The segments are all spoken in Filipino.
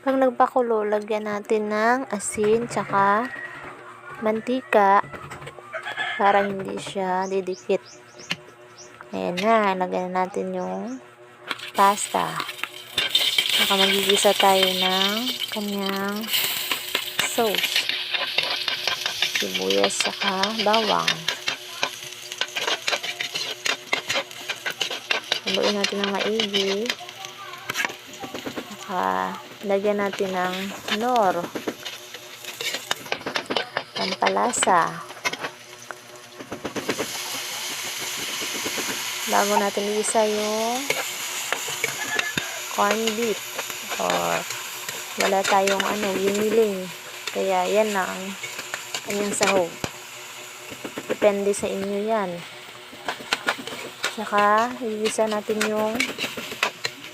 Pag nagpakulo, lagyan natin ng asin tsaka mantika para hindi siya didikit. Ayan na, lagyan natin yung pasta. Saka magigisa tayo ng kanyang sauce. Sibuyas saka bawang. Haluin natin ng maigi. Saka lagyan natin ng nor, pampalasa. Bago natin isa yung corned beef or wala tayong giniling, kaya yan na ang kanyang sahog, depende sa inyo yan. Saka igisa natin yung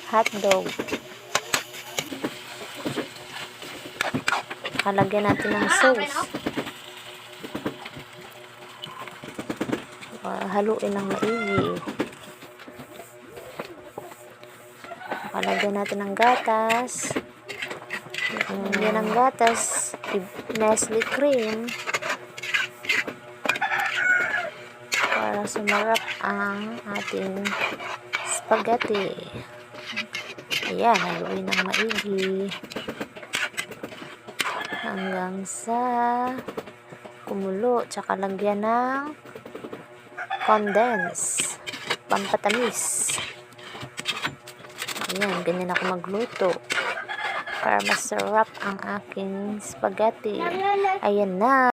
hotdog, lagyan natin ng sauce, haluin ng maigi. Lagyan natin ng gatas. Lagyan ng gatas, Nestle cream para sumarap ang ating spaghetti. Ayan, haluin ng maigi hanggang sa kumulo. Tsaka lagyan ng condense, pampatamis. Ayan, ganyan ako magluto para masarap ang aking spaghetti. Ayan na.